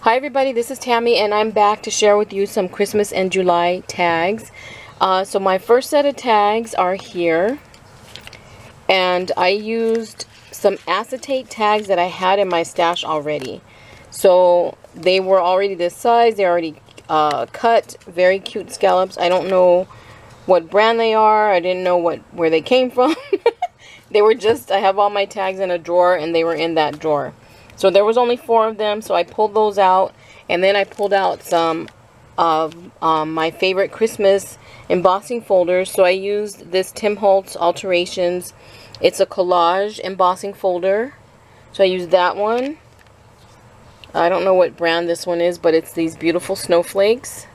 Hi everybody, this is Tammy and I'm back to share with you some Christmas and July tags. So my first set of tags are here, and I used some acetate tags that I had in my stash already. So they were already this size, they're already cut, very cute scallops. I don't know what brand they are, I didn't know where they came from. They were just, I have all my tags in a drawer and they were in that drawer. So there was only 4 of them, so I pulled those out, and then I pulled out some of my favorite Christmas embossing folders. So I used this Tim Holtz Alterations. It's a collage embossing folder. So I used that one. I don't know what brand this one is, but it's these beautiful snowflakes.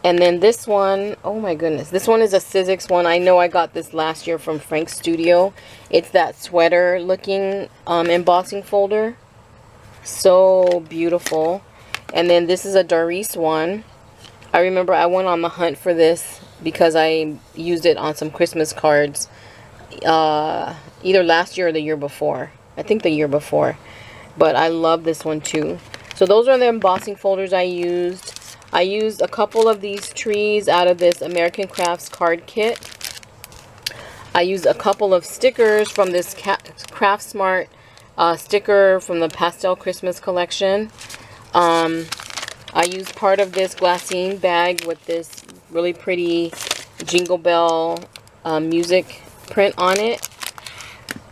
And then this one, oh my goodness, this one is a Sizzix one. I know I got this last year from Frank's Studio. It's that sweater looking embossing folder. So beautiful. And then this is a Doris one. I remember I went on the hunt for this because I used it on some Christmas cards either last year or the year before. I think the year before. But I love this one too. So those are the embossing folders I used. I used a couple of these trees out of this American Crafts card kit. I used a couple of stickers from this Craft Smart sticker from the Pastel Christmas collection. I used part of this glassine bag with this really pretty Jingle Bell music print on it.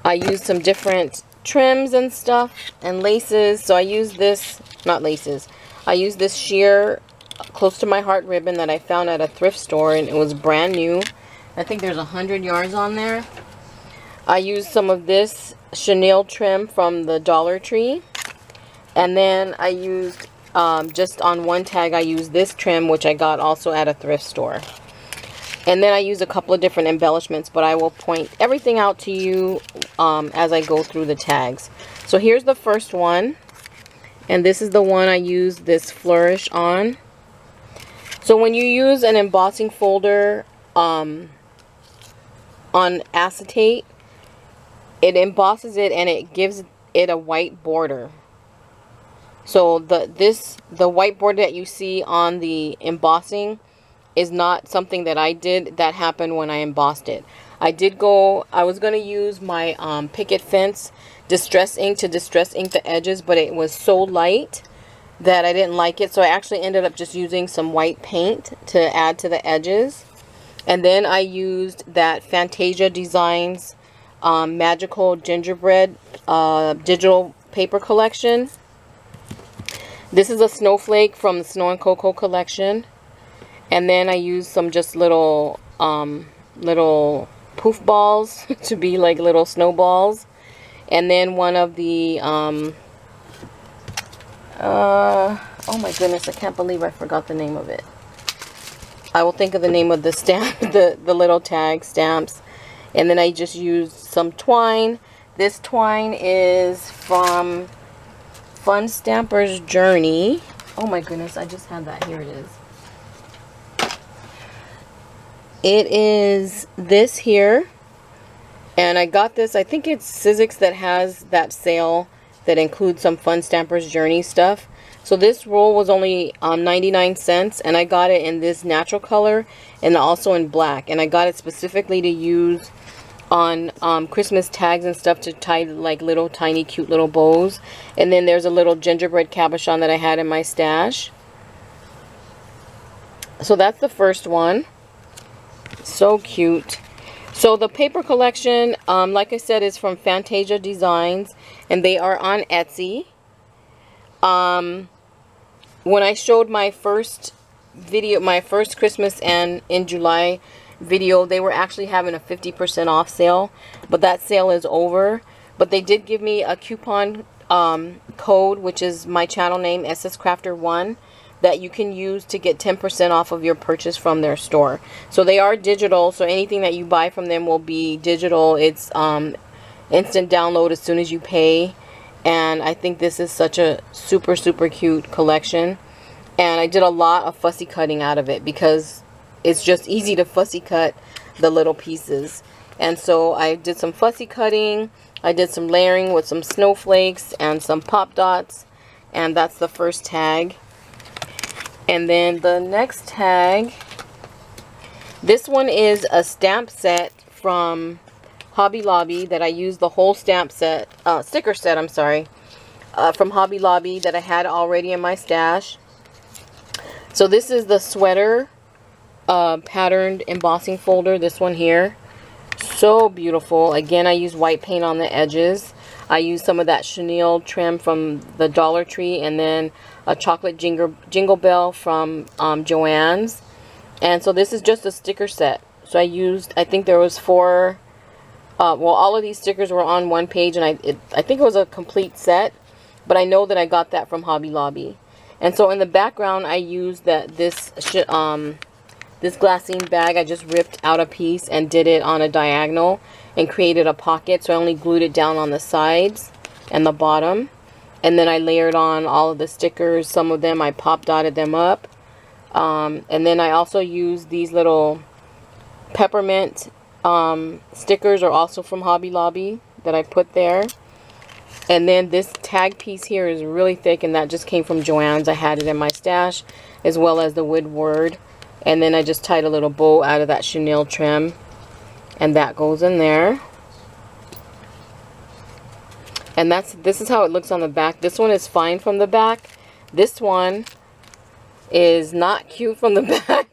I used some different trims and stuff and laces. So I used this, not laces, I used this sheer Close to My Heart ribbon that I found at a thrift store, and it was brand new. I think there's 100 yards on there. I used some of this chenille trim from the Dollar Tree, and then I used just on one tag I used this trim, which I got also at a thrift store. And then I used a couple of different embellishments, but I will point everything out to you as I go through the tags. So here's the first one, and this is the one I used this flourish on. So when you use an embossing folder on acetate, it embosses it and it gives it a white border. So the white border that you see on the embossing is not something that I did. That happened when I embossed it. I was going to use my Picket Fence Distress Ink to distress ink the edges, but it was so light that I didn't like it, so I actually ended up just using some white paint to add to the edges. And then I used that Fantasia Designs Magical Gingerbread digital paper collection. This is a Snowflake from the Snow and Cocoa collection. And then I used some just little poof balls to be like little snowballs. And then one of the oh my goodness, I can't believe I forgot the name of it. I will think of the name of the stamp, the little tag stamps. And then I just used some twine. This twine is from Fun Stamper's Journey. Oh my goodness, I just had that. Here it is. It is this here. And I got this, I think it's Sizzix that has that sale that includes some Fun Stamper's Journey stuff. So this roll was only 99 cents, and I got it in this natural color and also in black. And I got it specifically to use on Christmas tags and stuff to tie like little tiny cute little bows. And then there's a little gingerbread cabochon that I had in my stash. So that's the first one. So cute. So the paper collection, like I said, is from Fantasia Designs, and they are on Etsy. When I showed my first video, my first Christmas and in July video, they were actually having a 50% off sale, but that sale is over. But they did give me a coupon code, which is my channel name, SS Crafter 1. That you can use to get 10% off of your purchase from their store. So they are digital, so anything that you buy from them will be digital. It's instant download as soon as you pay. And I think this is such a super cute collection. And I did a lot of fussy cutting out of it because it's just easy to fussy cut the little pieces. And so I did some fussy cutting. I did some layering with some snowflakes and some pop dots. And that's the first tag. And then the next tag, this one is a stamp set from Hobby Lobby that I used the whole stamp set, sticker set, I'm sorry, from Hobby Lobby that I had already in my stash. So this is the sweater patterned embossing folder, this one here. So beautiful. Again, I use white paint on the edges. I use some of that chenille trim from the Dollar Tree, and then a chocolate jingle bell from Joann's. And so this is just a sticker set. So I used, I think there was 4, well, all of these stickers were on one page, and I think it was a complete set, but I know that I got that from Hobby Lobby. And so in the background, I used this glassine bag. I just ripped out a piece and did it on a diagonal and created a pocket. So I only glued it down on the sides and the bottom. And then I layered on all of the stickers. Some of them I pop dotted them up. And then I also used these little peppermint stickers, are also from Hobby Lobby, that I put there. And then this tag piece here is really thick, and that just came from Joann's. I had it in my stash, as well as the Woodward. And then I just tied a little bow out of that chenille trim, and that goes in there. And this is how it looks on the back. This one is fine from the back. This one is not cute from the back.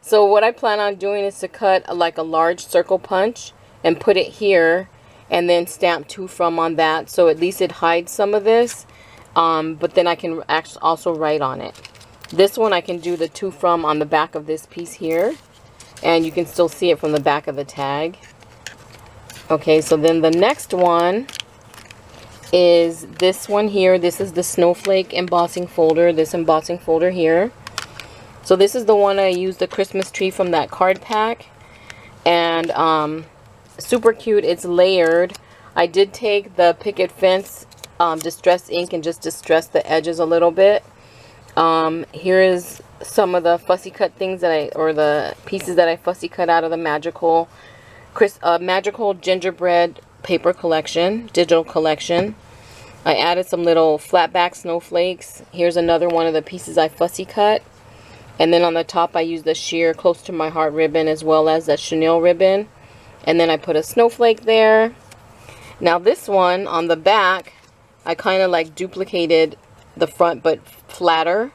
So what I plan on doing is to cut like a large circle punch and put it here, and then stamp to from on that, so at least it hides some of this. But then I can actually also write on it. This one I can do the to from on the back of this piece here, and you can still see it from the back of the tag. Okay, so then the next one is this one here. This is the Snowflake embossing folder, this embossing folder here. So this is the one I used, the Christmas tree from that card pack. And super cute. It's layered. I did take the Picket Fence distress ink and just distress the edges a little bit. Here is some of the fussy cut things that or the pieces that I fussy cut out of the magical gingerbread paper collection, digital collection. I added some little flat back snowflakes. Here's another one of the pieces I fussy cut. And then on the top I used the sheer close to my heart ribbon, as well as the chenille ribbon. And then I put a snowflake there. Now this one on the back, I kind of like duplicated the front but flatter,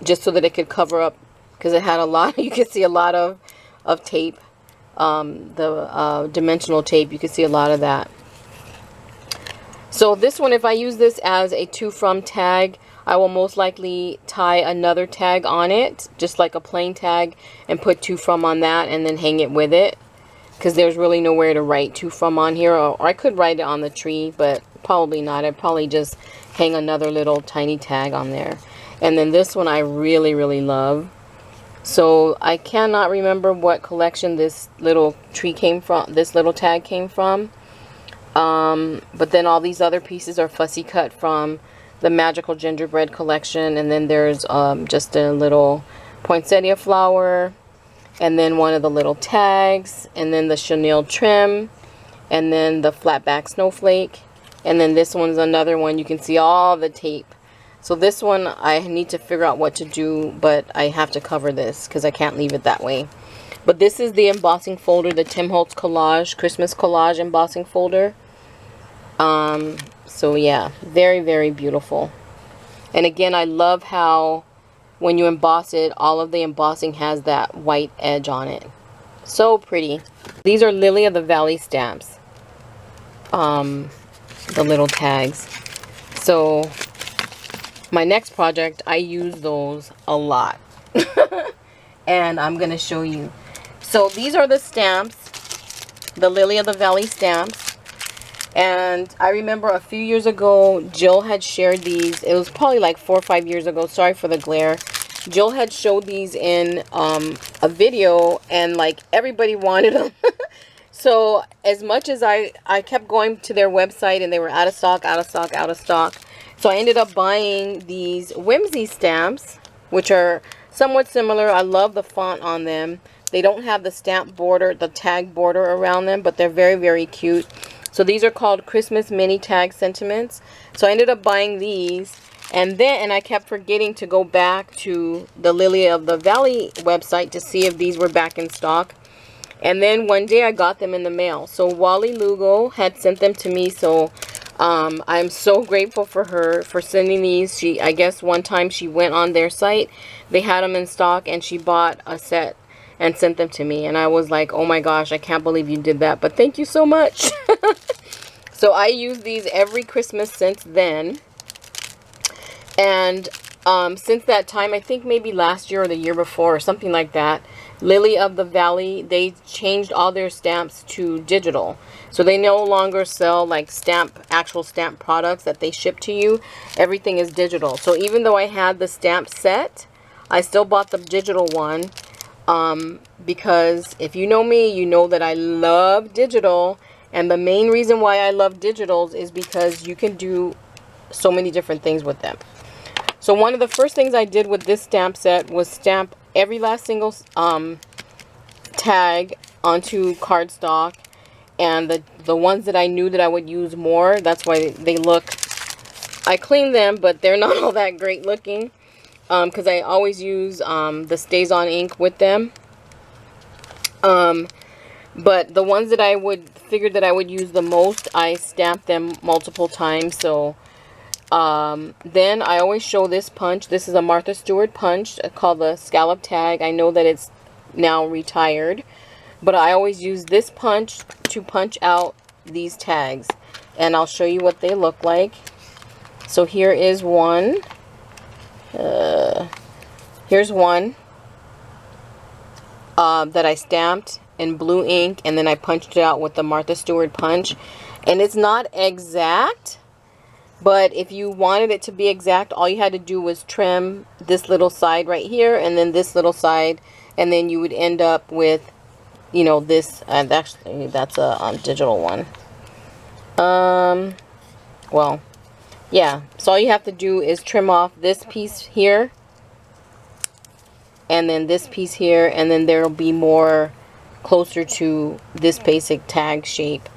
just so that it could cover up, because it had a lot, you could see a lot of tape, the dimensional tape, you could see a lot of that. So this one, if I use this as a to from tag, I will most likely tie another tag on it, just like a plain tag, and put to from on that, and then hang it with it, because there's really nowhere to write to from on here. Or I could write it on the tree, but probably not. I'd probably just hang another little tiny tag on there. And then this one I really, really love. So I cannot remember what collection this little tree came from, this little tag came from. But then all these other pieces are fussy cut from the Magical Gingerbread collection. And then there's just a little poinsettia flower, and then one of the little tags, and then the chenille trim, and then the flat back snowflake. And then this one's another one. You can see all the tape. So this one I need to figure out what to do, but I have to cover this because I can't leave it that way. But this is the embossing folder, the Tim Holtz collage, Christmas collage embossing folder. So yeah, very, very beautiful. And again, I love how when you emboss it, all of the embossing has that white edge on it. So pretty. These are Lily of the Valley stamps. The little tags. So my next project, I use those a lot. And I'm going to show you. So these are the stamps, the Lily of the Valley stamps. And I remember a few years ago, Jill had shared these. It was probably like 4 or 5 years ago. Sorry for the glare. Jill had showed these in a video, and like everybody wanted them. So as much as I kept going to their website, and they were out of stock, out of stock, out of stock. So I ended up buying these Whimsy stamps, which are somewhat similar. I love the font on them. They don't have the stamp border, the tag border around them, but they're very, very cute. So these are called Christmas mini tag sentiments. So I ended up buying these, and I kept forgetting to go back to the Lily of the Valley website to see if these were back in stock. And then one day I got them in the mail. So Wally Lugo had sent them to me, so I'm so grateful for her for sending these. I guess one time she went on their site, they had them in stock, and she bought a set and sent them to me. And I was like, oh my gosh, I can't believe you did that, but thank you so much. So I use these every Christmas since then. And since that time, I think maybe last year or the year before or something like that, Lily of the Valley, they changed all their stamps to digital. So they no longer sell like actual stamp products that they ship to you. Everything is digital. So even though I had the stamp set, I still bought the digital one. Because if you know me, you know that I love digital. And the main reason why I love digitals is because you can do so many different things with them. So one of the first things I did with this stamp set was stamp every last single tag onto cardstock, and the ones that I knew that I would use more, that's why they look, I cleaned them, but they're not all that great looking, because I always use the Stays On ink with them. But the ones that I figured that I would use the most, I stamped them multiple times. So then I always show this punch. This is a Martha Stewart punch called the Scallop Tag. I know that it's now retired, but I always use this punch to punch out these tags, and I'll show you what they look like. So here is one. Here's one that I stamped in blue ink, and then I punched it out with the Martha Stewart punch. And it's not exact, but if you wanted it to be exact, all you had to do was trim this little side right here, and then this little side, and then you would end up with, you know, this. And actually, that's a digital one. Well, yeah. So all you have to do is trim off this piece here, and then this piece here, and then there'll be more closer to this basic tag shape.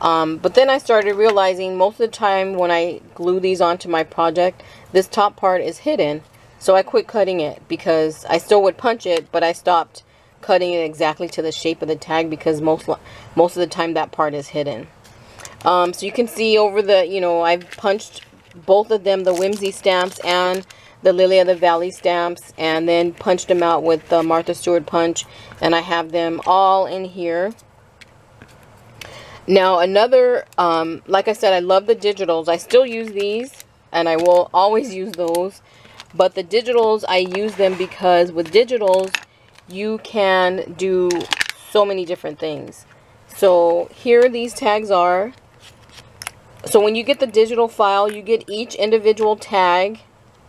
But then I started realizing most of the time when I glue these onto my project, this top part is hidden. So I quit cutting it, because I still would punch it, but I stopped cutting it exactly to the shape of the tag, because most of the time that part is hidden. So you can see over the, you know, I've punched both of them, the Whimsy stamps and the Lily of the Valley stamps, and then punched them out with the Martha Stewart punch, and I have them all in here. Now another, like I said, I love the digitals. I still use these, and I will always use those, but the digitals, I use them because with digitals you can do so many different things. So here these tags are. So when you get the digital file, you get each individual tag.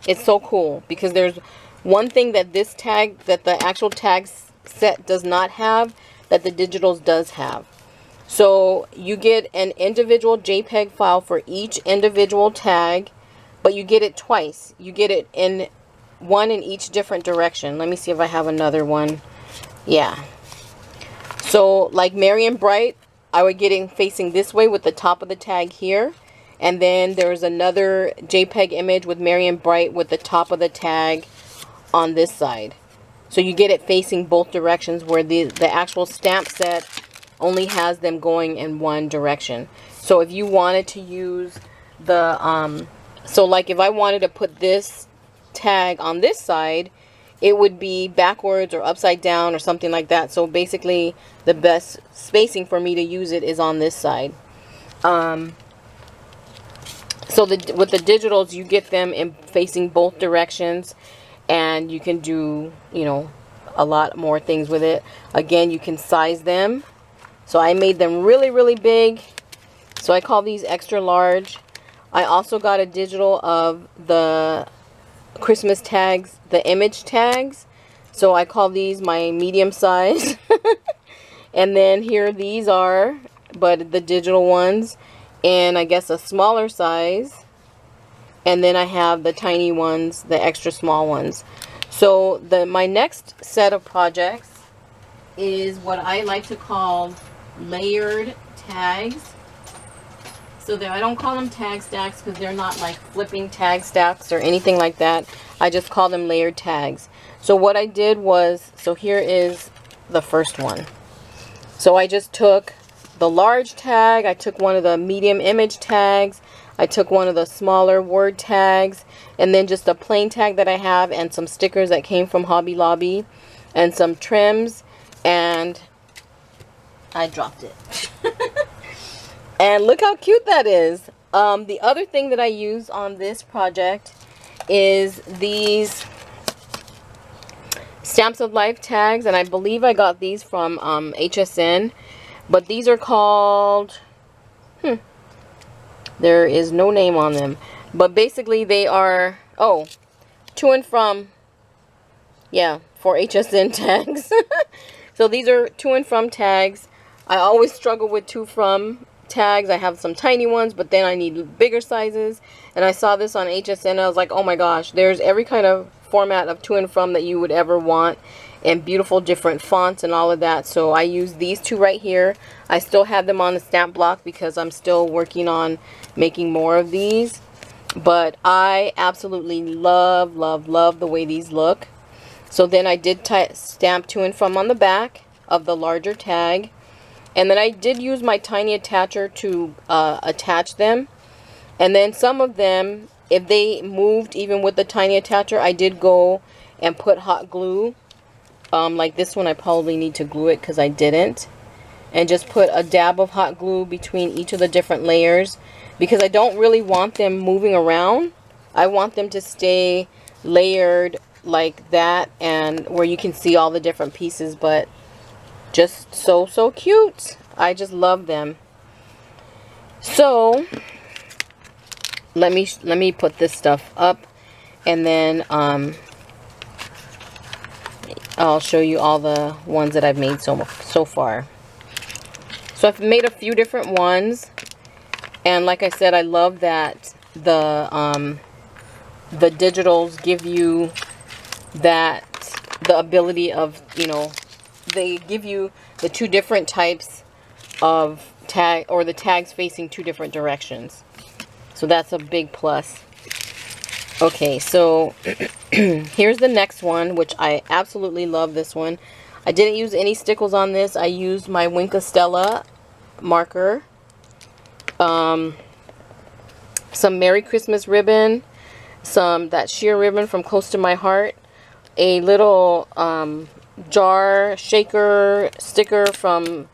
It's so cool, because there's one thing that this tag, that the actual tag set does not have, that the digitals does have. So you get an individual JPEG file for each individual tag, but you get it twice. You get it in one in each different direction. Let me see if I have another one. Yeah. So like Merry and Bright, I would get it facing this way with the top of the tag here. And then there's another JPEG image with Merry and Bright with the top of the tag on this side. So you get it facing both directions, where the actual stamp set only has them going in one direction. So if you wanted to use the, so like if I wanted to put this tag on this side, it would be backwards or upside down or something like that. So basically the best spacing for me to use it is on this side. So with the digitals, you get them in facing both directions, and you can do, you know, a lot more things with it. Again, you can size them. So I made them really, really big. So I call these extra large. I also got a digital of the Christmas tags, the image tags. So I call these my medium size. And then here these are, but the digital ones, and I guess a smaller size. And then I have the tiny ones, the extra small ones. So my next set of projects is what I like to call layered tags. So there, I don't call them tag stacks because they're not like flipping tag stacks or anything like that. I just call them layered tags. So what I did was, so here is the first one. So I just took the large tag, I took one of the medium image tags, I took one of the smaller word tags, and then just a plain tag that I have and some stickers that came from Hobby Lobby and some trims, and I dropped it. And look how cute that is. The other thing that I use on this project is these Stamps of Life tags, and I believe I got these from HSN, but these are called, there is no name on them, but basically they are, oh, to and from, yeah, for HSN tags. So these are to and from tags. I always struggle with to from tags. I have some tiny ones, but then I need bigger sizes, and I saw this on HSN. I was like, oh my gosh, there's every kind of format of to and from that you would ever want, and beautiful different fonts and all of that. So I use these two right here. I still have them on the stamp block because I'm still working on making more of these, but I absolutely love the way these look. So then I did stamp to and from on the back of the larger tag. And then I did use my tiny attacher to attach them. And then some of them, if they moved even with the tiny attacher, I did go and put hot glue. Like this one, I probably need to glue it because I didn't. And just put a dab of hot glue between each of the different layers, because I don't really want them moving around. I want them to stay layered like that, and where you can see all the different pieces, but just so cute. I just love them. So let me put this stuff up, and then I'll show you all the ones that I've made so far. So I've made a few different ones, and like I said, I love that the digitals give you that, the ability of, you know, they give you the two different types of tag, or the tags facing two different directions. So that's a big plus. Okay, so here's the next one, which I absolutely love this one. I didn't use any stickles on this. I used my Wink of Stella marker, some Merry Christmas ribbon, some that sheer ribbon from Close to My Heart, a little jar shaker sticker from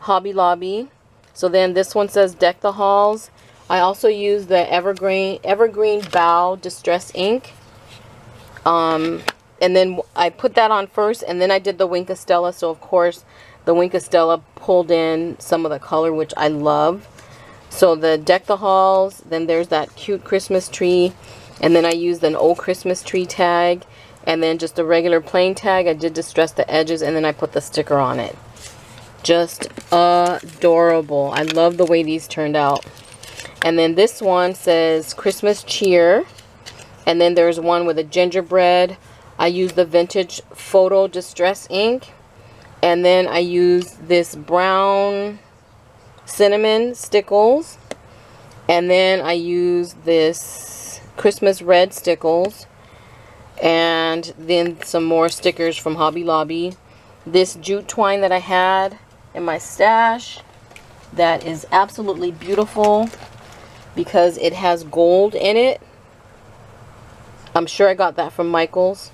Hobby Lobby. So then this one says Deck the Halls. I also use the Evergreen Bow Distress ink. And then I put that on first, and then I did the Wink of Stella. So of course the Wink of Stella pulled in some of the color, which I love. So the Deck the Halls, then there's that cute Christmas tree, and then I used an old Christmas tree tag, and then just a regular plain tag. I did distress the edges, and then I put the sticker on it. Just adorable. I love the way these turned out. And then this one says Christmas Cheer, and then there's one with a gingerbread. I used the Vintage Photo Distress ink, and then I used this brown cinnamon stickles, and then I used this Christmas red stickles, and then some more stickers from Hobby Lobby. This jute twine that I had in my stash, that is absolutely beautiful because it has gold in it. I'm sure I got that from Michael's.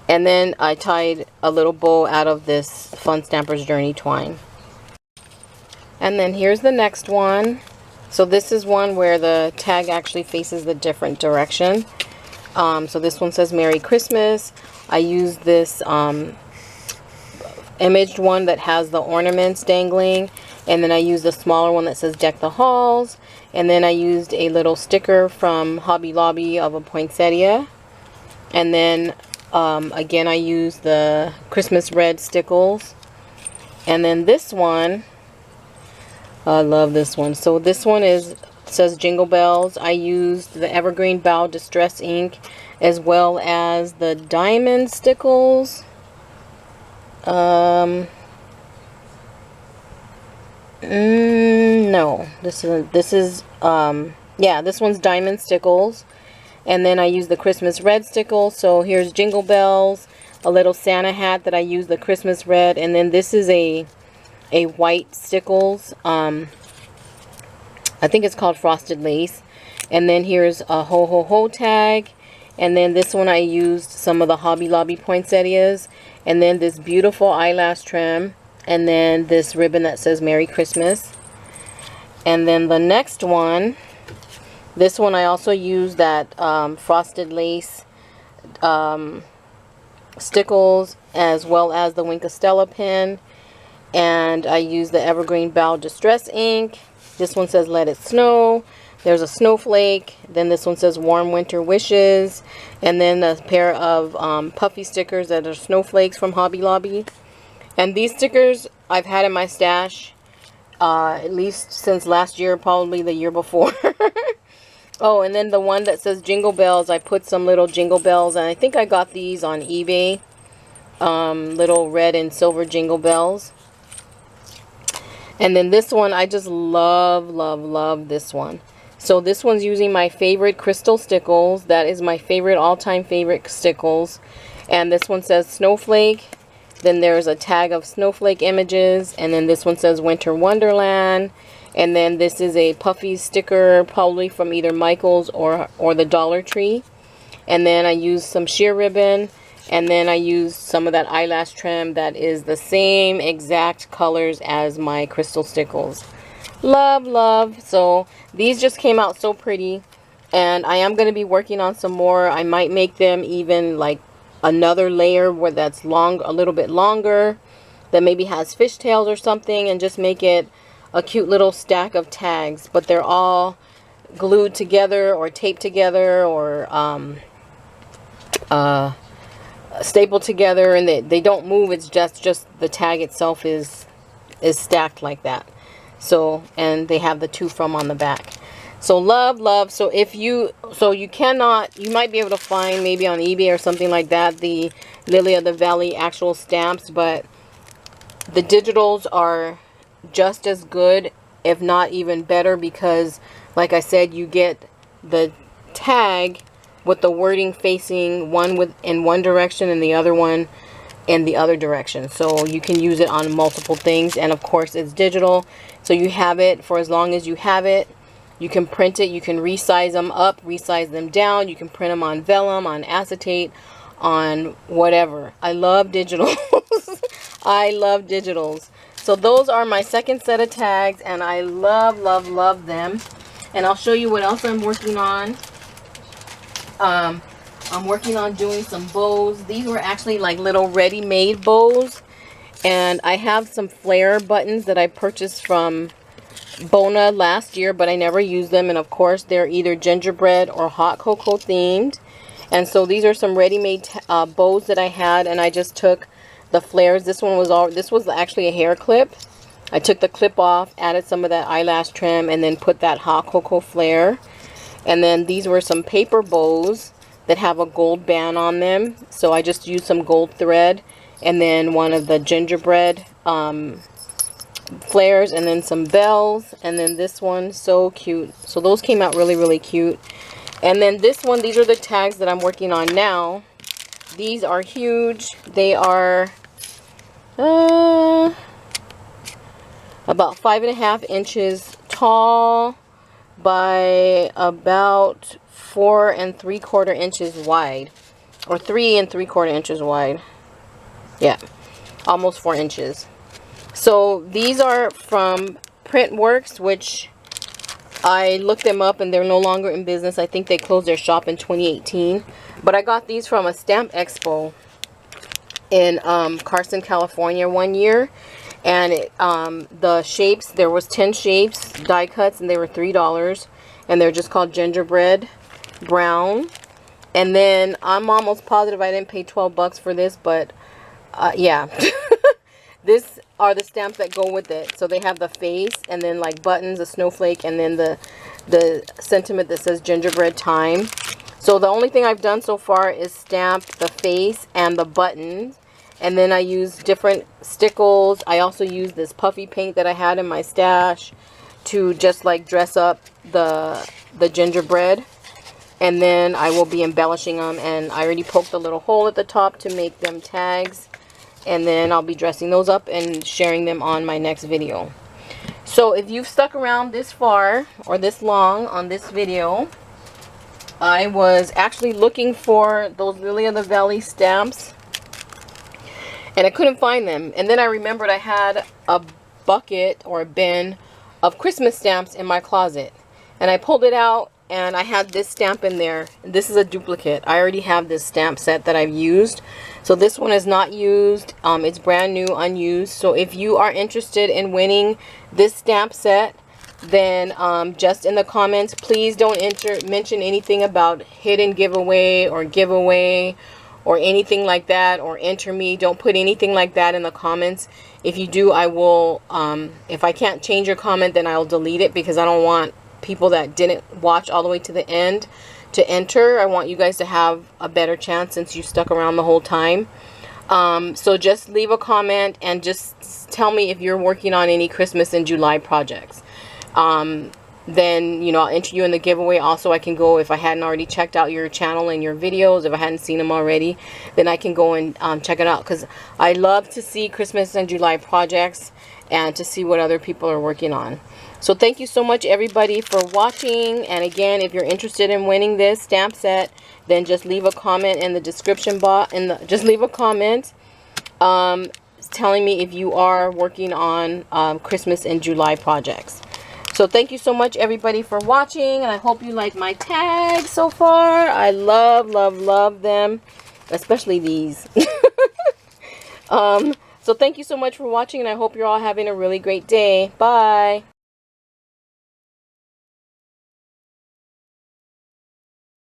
And then I tied a little bow out of this Fun Stamper's Journey twine. And then here's the next one. So this is one where the tag actually faces the different direction. So this one says Merry Christmas. I used this imaged one that has the ornaments dangling. And then I used a smaller one that says Deck the Halls. And then I used a little sticker from Hobby Lobby of a poinsettia. And then again, I used the Christmas red stickles. And then this one, I love this one. So this one says Jingle Bells. I used the Evergreen Bow Distress ink, as well as the diamond stickles. No, yeah, this one's Diamond Stickles. And then I use the Christmas red stickle. So here's Jingle Bells, a little Santa hat that I use the Christmas red. And then this is a white stickles. I think it's called Frosted Lace. And then here's a Ho Ho Ho tag. And then this one I used some of the Hobby Lobby poinsettias. And then this beautiful eyelash trim. And then this ribbon that says Merry Christmas. And then the next one, this one I also used that Frosted Lace stickles, as well as the Wink of Stella pen. And I used the Evergreen Bow Distress ink. This one says Let It Snow. There's a snowflake. Then this one says Warm Winter Wishes. And then a pair of puffy stickers that are snowflakes from Hobby Lobby. And these stickers I've had in my stash at least since last year, probably the year before. Oh, and then the one that says Jingle Bells, I put some little Jingle Bells, and I think I got these on eBay. Little red and silver Jingle Bells. And then this one, I just love this one. So this one's using my favorite crystal stickles. That is my favorite, all-time favorite stickles. And this one says Snowflake. Then there's a tag of snowflake images. And then this one says Winter Wonderland. And then this is a puffy sticker, probably from either Michael's or the Dollar Tree. And then I used some sheer ribbon. And then I used some of that eyelash trim that is the same exact colors as my crystal stickles. Love. So these just came out so pretty. And I am going to be working on some more. I might make them even like another layer where that's long, a little bit longer, that maybe has fishtails or something, and just make it a cute little stack of tags. But they're all glued together or taped together or stapled together, and they don't move. It's just the tag itself is stacked like that. So, and they have the to from on the back. So love. So you might be able to find maybe on eBay or something like that the Lily of the Valley actual stamps, but the digitals are just as good, if not even better, because like I said, you get the tag with the wording facing one in one direction and the other one in the other direction. So you can use it on multiple things, and of course it's digital, so you have it for as long as you have it. You can print it, you can resize them up, resize them down, you can print them on vellum, on acetate, on whatever. I love digitals. I love digitals. So those are my second set of tags, and I love them. And I'll show you what else I'm working on. I'm working on doing some bows. These were actually like little ready-made bows. And I have some flare buttons that I purchased from Bona last year, but I never used them. And of course, they're either gingerbread or hot cocoa themed. And so these are some ready-made bows that I had, and I just took the flares. This was actually a hair clip. I took the clip off, added some of that eyelash trim, and then put that hot cocoa flare. And then these were some paper bows that have a gold band on them. So I just used some gold thread, and then one of the gingerbread flares, and then some bells, and then this one, so cute. So those came out really cute. And then this one, these are the tags that I'm working on now. These are huge. They are about 5.5 inches tall by about 4 3/4 inches wide, or 3 3/4 inches wide. Yeah, almost 4 inches. So these are from Printworks, which I looked them up and they're no longer in business. I think they closed their shop in 2018. But I got these from a stamp expo in Carson, California one year. And the shapes, there was 10 shapes, die cuts, and they were $3. And they're just called gingerbread brown. And then I'm almost positive I didn't pay 12 bucks for this, but yeah. This are the stamps that go with it. So they have the face, and then like buttons, a snowflake, and then the sentiment that says gingerbread time. So the only thing I've done so far is stamp the face and the buttons. And then I use different stickles. I also use this puffy paint that I had in my stash to just like dress up the gingerbread. And then I will be embellishing them, and I already poked a little hole at the top to make them tags. And then I'll be dressing those up and sharing them on my next video. So if you've stuck around this far or this long on this video, I was actually looking for those Lily of the Valley stamps, and I couldn't find them. And then I remembered I had a bucket or a bin of Christmas stamps in my closet. And I pulled it out, and I had this stamp in there. This is a duplicate. I already have this stamp set that I've used. So this one is not used. It's brand new, unused. So if you are interested in winning this stamp set, then just in the comments, please don't mention anything about hidden giveaway or anything like that, or enter me. Don't put anything like that in the comments. If you do, I will, if I can't change your comment, then I'll delete it, because I don't want people that didn't watch all the way to the end to enter. I want you guys to have a better chance since you stuck around the whole time. So just leave a comment and just tell me if you're working on any Christmas in July projects. Then, you know, I'll enter you in the giveaway. Also, I can go, if I hadn't already checked out your channel and your videos, if I hadn't seen them already, then I can go and check it out, because I love to see Christmas and July projects and to see what other people are working on. So thank you so much, everybody, for watching. And again, if you're interested in winning this stamp set, then just leave a comment in the description box. Just leave a comment telling me if you are working on Christmas and July projects. So thank you so much, everybody, for watching, and I hope you like my tags so far. I love, love, love them, especially these. So thank you so much for watching, and I hope you're all having a really great day. Bye.